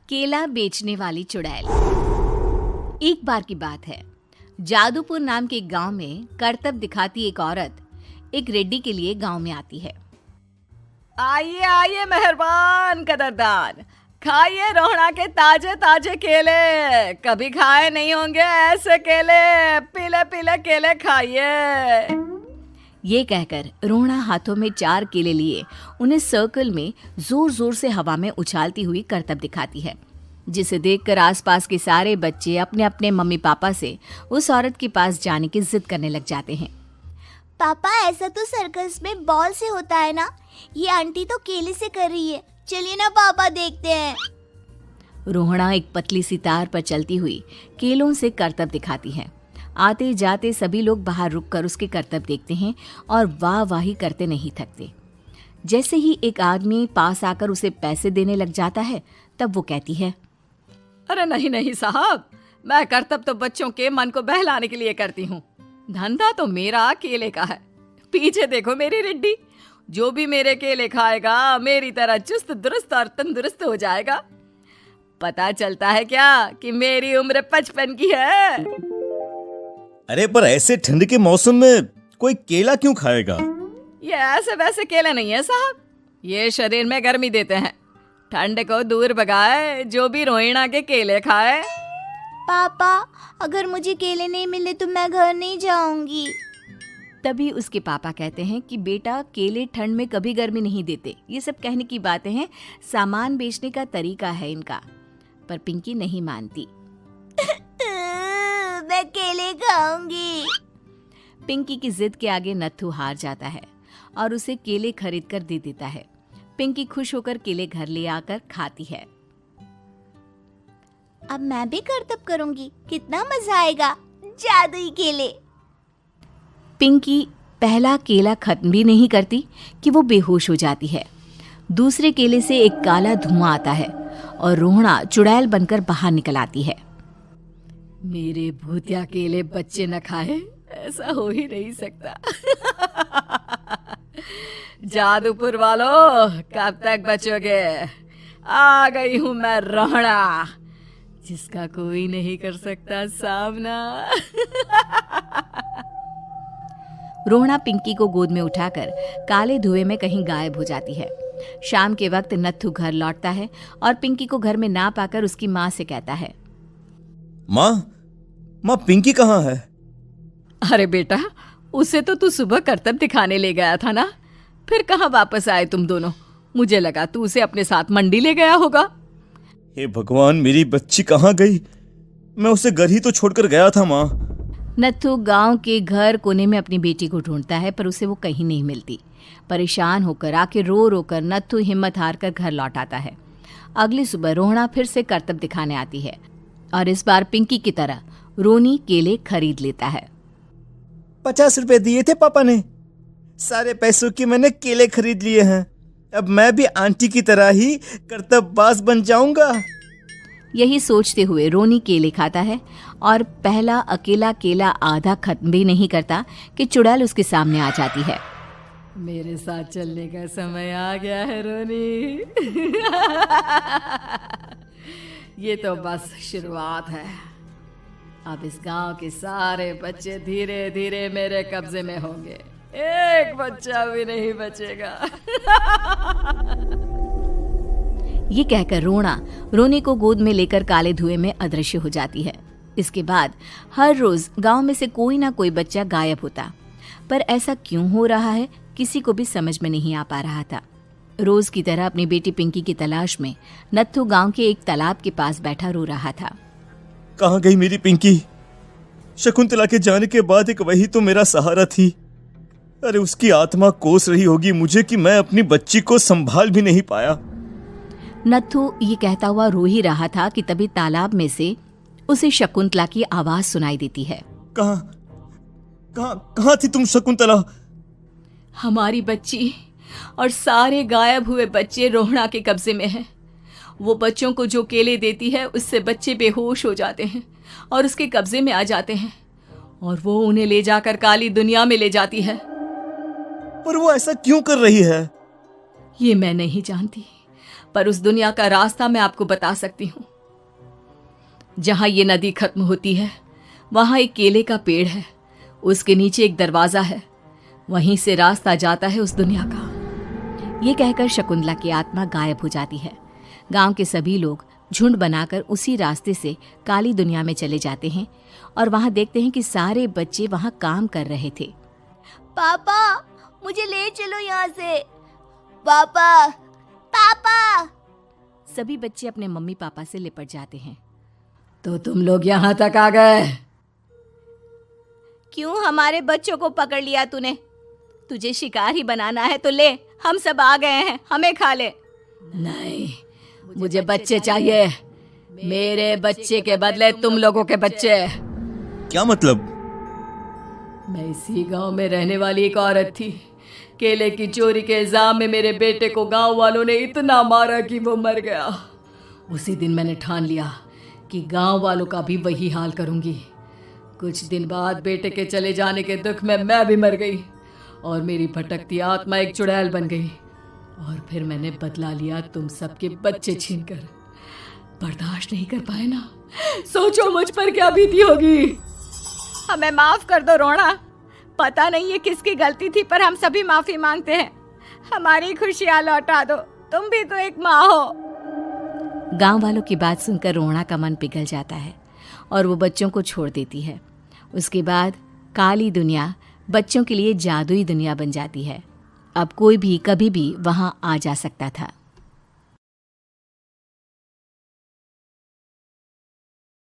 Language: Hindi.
केला बेचने वाली चुड़ैल। एक बार की बात है, जादूपुर नाम के एक गांव में करतब दिखाती एक औरत एक रेड्डी के लिए गांव में आती है। आइए आइए मेहरबान कदरदान, खाइए रोहड़ा के ताजे ताजे केले। कभी खाए नहीं होंगे ऐसे केले, पीले पीले केले खाइए। ये कहकर रोहड़ा हाथों में 4 केले लिए उन्हें सर्कल में जोर जोर से हवा में उछालती हुई करतब दिखाती है, जिसे देखकर आसपास के सारे बच्चे अपने अपने मम्मी पापा से उस औरत के पास जाने की जिद करने लग जाते हैं। पापा, ऐसा तो सर्कस में बॉल से होता है ना, ये आंटी तो केले से कर रही है। चलिए ना पापा, देखते हैं। रोहड़ा एक पतली सी तार पर चलती हुई केलों से करतब दिखाती है। आते जाते सभी लोग बाहर रुककर उसके करतब देखते हैं और वाह वाही करते नहीं थकते। जैसे ही एक आदमी पास आकर उसे पैसे देने लग जाता है, तब वो कहती है, अरे नहीं नहीं साहब, मैं करतब तो बच्चों के मन को बहलाने के लिए करती हूँ। धंधा तो मेरा केले का है। पीछे देखो मेरी रिड्डी, जो भी मेरे केले खाएगा मेरी तरह चुस्त दुरुस्त और तंदुरुस्त हो जाएगा। पता चलता है क्या कि मेरी उम्र 55 की है। अरे पर ऐसे ठंड के मौसम में कोई केला क्यों खाएगा? ये ऐसे वैसे केले नहीं है साहब, ये शरीर में गर्मी देते हैं। ठंड को दूर भगाए जो भी रोहिणा के केले खाए। पापा, अगर मुझे केले नहीं मिले तो मैं घर नहीं जाऊंगी। तभी उसके पापा कहते हैं कि बेटा, केले ठंड में कभी गर्मी नहीं देते। ये सब कहने की बातें हैं, सामान बेचने का तरीका है इनका। पर पिंकी नहीं मानती। मैं केले खाऊंगी। पिंकी की जिद के आगे नत्थू हार जाता है और उसे केले खरीद कर दे देता है। पिंकी खुश होकर केले घर ले आकर खाती है। अब मैं भी करतब करूंगी, कितना मजा आएगा। जादुई केले। पिंकी पहला केला खत्म भी नहीं करती कि वो बेहोश हो जाती है। दूसरे केले से एक काला धुआं आता है और रोहड़ा चुड़ैल बनकर बाहर निकल आती है। मेरे भूतिया केले बच्चे न खाए, ऐसा हो ही नहीं सकता। जादूपुर वालों, कब तक बचोगे? आ गई हूं मैं रोहड़ा, जिसका कोई नहीं कर सकता सामना। रोहड़ा पिंकी को गोद में उठाकर काले धुएं में कहीं गायब हो जाती है। शाम के वक्त नत्थू घर लौटता है और पिंकी को घर में ना पाकर उसकी माँ से कहता है, माँ पिंकी कहाँ है? अरे बेटा, उसे तो तू सुबह करतब दिखाने ले गया था ना, फिर कहाँ वापस आए तुम दोनों? मुझे लगा तू उसे अपने साथ मंडी ले गया होगा। हे भगवान, मेरी बच्ची कहाँ गई? मैं उसे घर ही तो छोड़कर गया था माँ। नत्थू गांव के घर कोने में अपनी बेटी को ढूंढता है, पर उसे वो कहीं नहीं मिलती। परेशान होकर आखिर रो रो कर नत्थू हिम्मत हार कर घर लौट आता है। अगली सुबह रोहड़ा फिर से करतब दिखाने आती है और इस बार पिंकी की तरह रोनी केले खरीद लेता है। 50 रुपए दिए थे पापा ने, सारे पैसों की मैंने केले खरीद लिए हैं। अब मैं भी आंटी की तरह ही करतबबाज बन जाऊंगा। यही सोचते हुए रोनी केले खाता है और पहला अकेला केला आधा खत्म भी नहीं करता कि चुड़ैल उसके सामने आ जाती है। मेरे साथ चलने का समय आ गया है रोनी। ये तो बस शुरुआत है। अब इस गांव के सारे बच्चे धीरे धीरे मेरे कब्जे में होंगे, एक बच्चा भी नहीं बचेगा। ये कहकर रोना रोनी को गोद में लेकर काले धुएं में अदृश्य हो जाती है। इसके बाद हर रोज गांव में से कोई ना कोई बच्चा गायब होता, पर ऐसा क्यों हो रहा है किसी को भी समझ में नहीं आ पा रहा था। रोज की तरह अपनी बेटी पिंकी की तलाश में नत्थू गांव के एक तालाब के पास बैठा रो रहा था। कहाँ गई मेरी पिंकी? शकुंतला के जाने के बाद एक वही तो मेरा सहारा थी। अरे उसकी आत्मा कोस रही होगी मुझे कि मैं अपनी बच्ची को संभाल भी नहीं पाया। नत्थू ये कहता हुआ रो ही रहा था कि तभी तालाब में से उसे शकुंतला की आवाज सुनाई देती है। कहाँ थी तुम शकुंतला? हमारी बच्ची और सारे गायब हुए बच्चे रोहड़ा के कब्जे में हैं। वो बच्चों को जो केले देती है उससे बच्चे बेहोश हो जाते हैं और उसके कब्जे में आ जाते हैं और वो उन्हें ले जाकर काली दुनिया में ले जाती है। पर वो ऐसा क्यों कर रही है? ये मैं नहीं जानती, पर उस दुनिया का रास्ता मैं आपको बता सकती हूँ। जहां ये नदी खत्म होती है वहां एक केले का पेड़ है, उसके नीचे एक दरवाजा है, वहीं से रास्ता जाता है उस दुनिया का। ये कहकर शकुंतला की आत्मा गायब हो जाती है। गांव के सभी लोग झुंड बनाकर उसी रास्ते से काली दुनिया में चले जाते हैं और वहां देखते हैं कि सारे बच्चे वहां काम कर रहे थे। पापा मुझे ले चलो यहाँ से। पापा पापा। सभी बच्चे अपने मम्मी पापा से लिपट जाते हैं। तो तुम लोग यहाँ तक आ गए? क्यों हमारे बच्चों को पकड़ लिया तूने? तुझे शिकार ही बनाना है तो ले, हम सब आ गए हैं, हमें खा ले। नहीं, मुझे बच्चे चाहिए। मेरे बच्चे के बदले तुम लोगों के बच्चे। क्या मतलब? मैं इसी गांव में रहने वाली एक औरत थी। केले की चोरी के इल्जाम में मेरे बेटे को गांव वालों ने इतना मारा कि वो मर गया। उसी दिन मैंने ठान लिया कि गांव वालों का भी वही हाल करूंगी। कुछ दिन बाद बेटे के चले जाने के दुख में मैं भी मर गई और मेरी भटकती आत्मा एक चुड़ैल बन गई। और फिर मैंने बदला लिया तुम सबके बच्चे छीनकर। बर्दाश्त नहीं कर पाए ना? सोचो मुझ पर क्या बीती होगी। हमें माफ कर दो रोना। पता नहीं ये किसकी गलती थी, पर हम सभी माफी मांगते हैं। हमारी खुशियां लौटा दो, तुम भी तो एक माँ हो। गांव वालों की बात सुनकर रोना का मन पिघल जाता है और वो बच्चों को छोड़ देती है। उसके बाद काली दुनिया बच्चों के लिए जादुई दुनिया बन जाती है। अब कोई भी कभी भी वहां आ जा सकता था।